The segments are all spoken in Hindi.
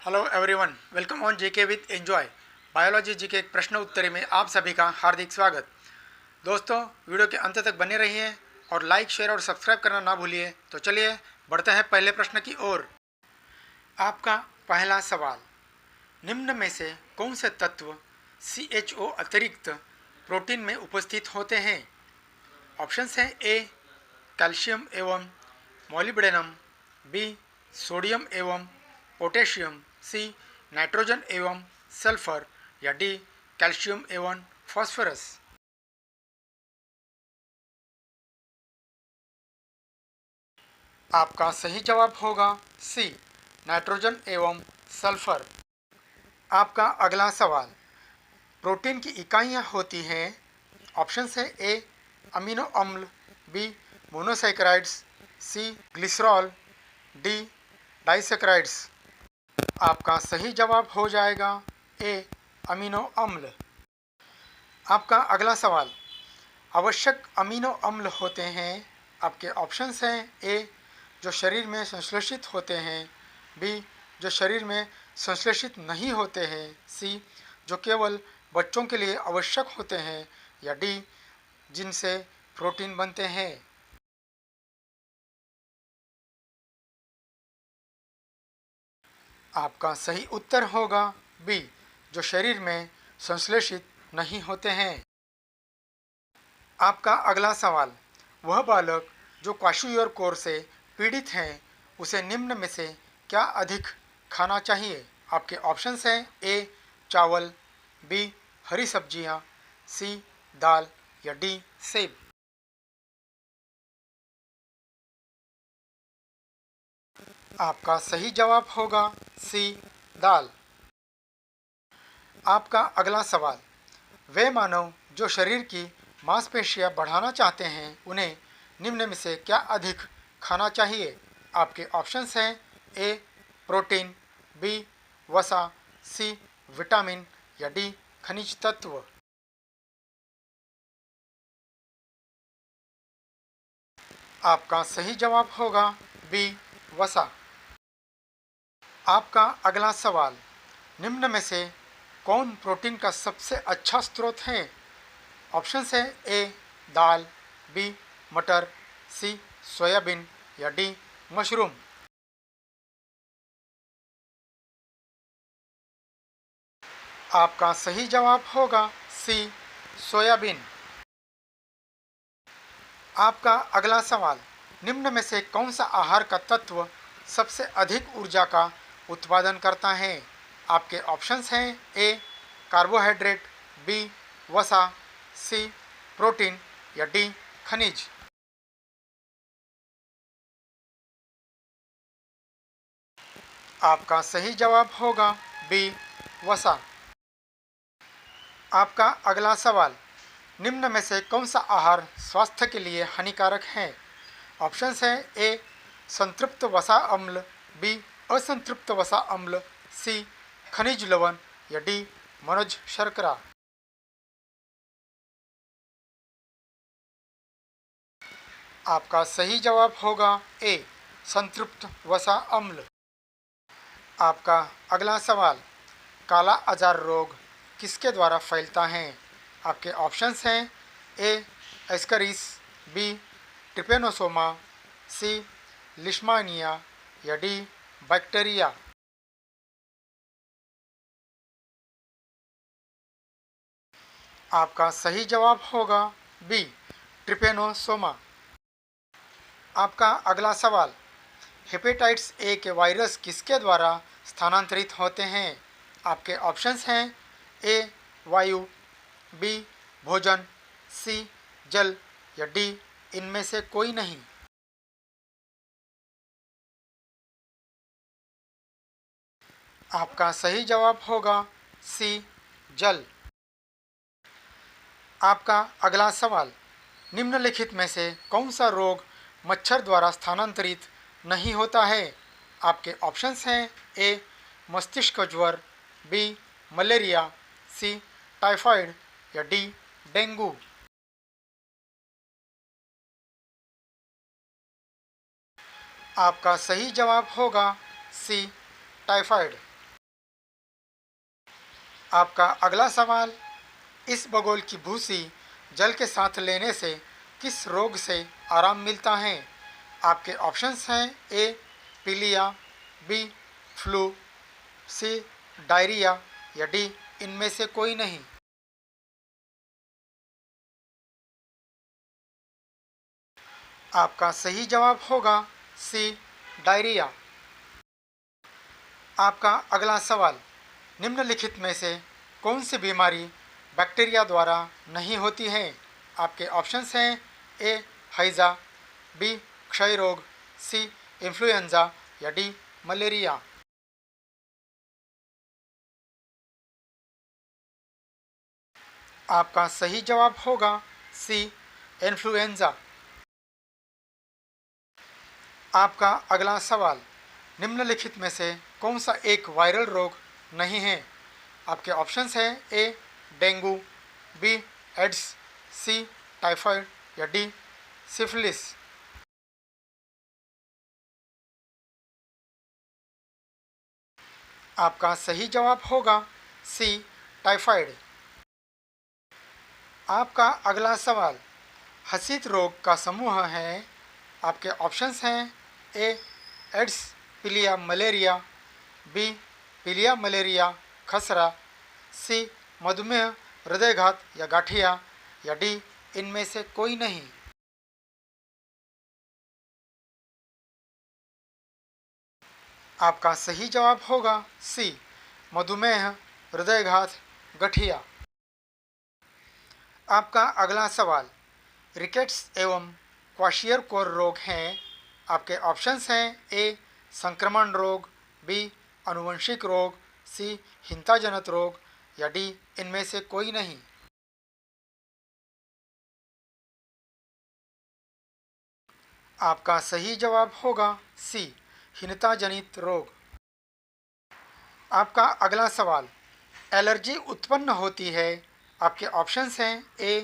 Hello everyone, welcome on GK with enjoy. Biology G K एक प्रश्न उत्तरी में आप सभी का हार्दिक स्वागत। दोस्तों, वीडियो के अंत तक बने रहिए और लाइक, शेयर और सब्सक्राइब करना ना भूलिए। तो चलिए बढ़ते हैं पहले प्रश्न की ओर। आपका पहला सवाल, निम्न में से कौन से तत्व CHO अतिरिक्त प्रोटीन में उपस्थित होते हैं? ऑप्शंस हैं ए कैल्शियम एवं मॉलिब्डेनम, बी सोडियम एवं पोटेशियम, सी नाइट्रोजन एवं सल्फर, या डी कैल्शियम एवं फास्फोरस। आपका सही जवाब होगा सी नाइट्रोजन एवं सल्फर। आपका अगला सवाल, प्रोटीन की इकाइयाँ होती हैं। ऑप्शन है ए अमीनो अम्ल, बी मोनोसैकेराइड्स, सी ग्लिसरॉल, डी डाइसैकेराइड्स। आपका सही जवाब हो जाएगा ए अमीनो अम्ल। आपका अगला सवाल, आवश्यक अमीनो अम्ल होते हैं। आपके ऑप्शंस हैं ए जो शरीर में संश्लेषित होते हैं, बी जो शरीर में संश्लेषित नहीं होते हैं, सी जो केवल बच्चों के लिए आवश्यक होते हैं, या डी जिनसे प्रोटीन बनते हैं। आपका सही उत्तर होगा बी जो शरीर में संश्लेषित नहीं होते हैं। आपका अगला सवाल, वह बालक जो क्वाशियोर से पीड़ित हैं उसे निम्न में से क्या अधिक खाना चाहिए? आपके ऑप्शंस हैं ए चावल, बी हरी सब्जियां, सी दाल, या डी सेब। आपका सही जवाब होगा सी दाल। आपका अगला सवाल, वे मानव जो शरीर की मांसपेशियां बढ़ाना चाहते हैं उन्हें निम्न में से क्या अधिक खाना चाहिए? आपके ऑप्शंस हैं ए प्रोटीन, बी वसा, सी विटामिन, या डी खनिज तत्व। आपका सही जवाब होगा बी वसा। आपका अगला सवाल, निम्न में से कौन प्रोटीन का सबसे अच्छा स्रोत है? ऑप्शंस है ए दाल, बी मटर, सी सोयाबीन, या डी मशरूम। आपका सही जवाब होगा सी सोयाबीन। आपका अगला सवाल, निम्न में से कौन सा आहार का तत्व सबसे अधिक ऊर्जा का उत्पादन करता है? आपके ऑप्शंस हैं ए कार्बोहाइड्रेट, बी वसा, सी प्रोटीन, या डी खनिज। आपका सही जवाब होगा बी वसा। आपका अगला सवाल, निम्न में से कौन सा आहार स्वास्थ्य के लिए हानिकारक है? ऑप्शंस हैं ए संतृप्त वसा अम्ल, बी असंतृप्त वसा अम्ल, सी खनिज लवण, या डी मनोज शर्करा। आपका सही जवाब होगा ए संतृप्त वसा अम्ल। आपका अगला सवाल, काला अजार रोग किसके द्वारा फैलता है? आपके ऑप्शंस हैं ए एस्करिस, बी ट्रिपेनोसोमा, सी लिश्मानिया, या डी बैक्टीरिया। आपका सही जवाब होगा बी ट्रिपेनोसोमा। आपका अगला सवाल, हेपेटाइटिस ए के वायरस किसके द्वारा स्थानांतरित होते हैं? आपके ऑप्शंस हैं ए वायु, बी भोजन, सी जल, या डी इनमें से कोई नहीं। आपका सही जवाब होगा सी जल। आपका अगला सवाल, निम्नलिखित में से कौन सा रोग मच्छर द्वारा स्थानांतरित नहीं होता है? आपके ऑप्शंस हैं ए मस्तिष्क ज्वर, बी मलेरिया, सी टाइफाइड, या डी डेंगू। आपका सही जवाब होगा सी टाइफाइड। आपका अगला सवाल, इस बगोल की भूसी जल के साथ लेने से किस रोग से आराम मिलता है? आपके ऑप्शंस हैं ए पीलिया, बी फ्लू, सी डायरिया या डी इनमें से कोई नहीं। आपका सही जवाब होगा सी डायरिया। आपका अगला सवाल, निम्नलिखित में से कौन सी बीमारी बैक्टीरिया द्वारा नहीं होती है? आपके ऑप्शंस हैं ए हैजा, बी क्षय रोग, सी इन्फ्लुएंजा या डी मलेरिया। आपका सही जवाब होगा सी इन्फ्लुएंजा। आपका अगला सवाल, निम्नलिखित में से कौन सा एक वायरल रोग नहीं है? आपके ऑप्शंस हैं ए डेंगू, बी एड्स, सी टाइफाइड या डी सिफिलिस। आपका सही जवाब होगा सी टाइफाइड। आपका अगला सवाल, हसीत रोग का समूह है। आपके ऑप्शंस हैं ए एड्स, पीलिया मलेरिया, बी पीलिया मलेरिया खसरा, सी मधुमेह, हृदयघात या गाठिया या डी इनमें से कोई नहीं। आपका सही जवाब होगा सी मधुमेह, हृदयघात, गठिया। आपका अगला सवाल, रिकेट्स एवं क्वाशियरकोर रोग हैं। आपके ऑप्शंस हैं ए संक्रमण रोग, बी आनुवंशिक रोग, सी हिंताजनक रोग या डी इनमें से कोई नहीं। आपका सही जवाब होगा सी हिंताजनित रोग। आपका अगला सवाल, एलर्जी उत्पन्न होती है। आपके ऑप्शंस हैं ए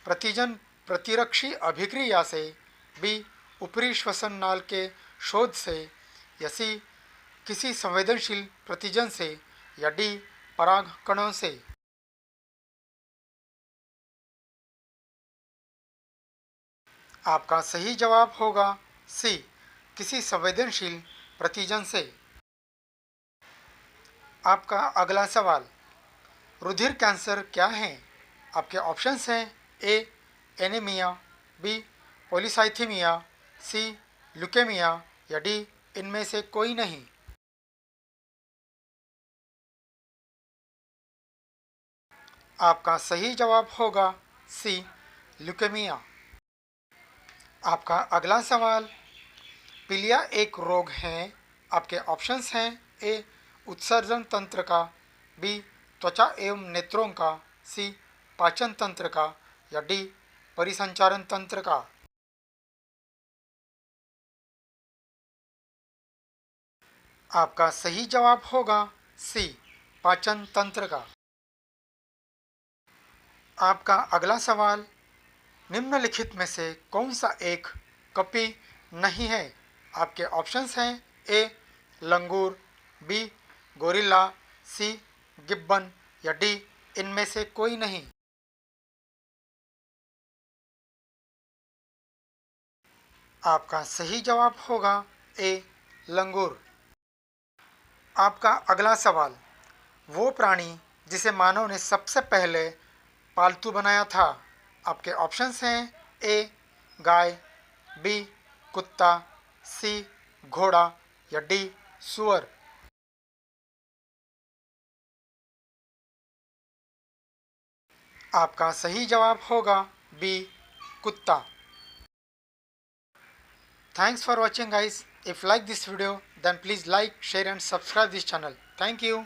प्रतिजन प्रतिरक्षी अभिक्रिया से, बी ऊपरी श्वसन नाल के शोध से या सी किसी संवेदनशील प्रतिजन से या डी पराग कणों से। आपका सही जवाब होगा सी किसी संवेदनशील प्रतिजन से। आपका अगला सवाल, रुधिर कैंसर क्या है? आपके ऑप्शंस हैं ए एनीमिया, बी पॉलीसाइथीमिया, सी ल्यूकेमिया या डी इनमें से कोई नहीं। आपका सही जवाब होगा सी ल्यूकेमिया। आपका अगला सवाल, पीलिया एक रोग है। आपके ऑप्शंस हैं ए उत्सर्जन तंत्र का, बी त्वचा एवं नेत्रों का, सी पाचन तंत्र का या डी परिसंचारण तंत्र का। आपका सही जवाब होगा सी पाचन तंत्र का। आपका अगला सवाल, निम्नलिखित में से कौन सा एक कपी नहीं है? आपके ऑप्शंस हैं ए लंगूर, बी गोरिल्ला, सी गिब्बन या डी इनमें से कोई नहीं। आपका सही जवाब होगा ए लंगूर। आपका अगला सवाल, वो प्राणी जिसे मानव ने सबसे पहले पालतू बनाया था। आपके ऑप्शंस हैं ए गाय, बी कुत्ता, सी घोड़ा या डी सुअर। आपका सही जवाब होगा बी कुत्ता। Thanks for watching guys. If you like this video then please like, share and subscribe this channel. Thank you.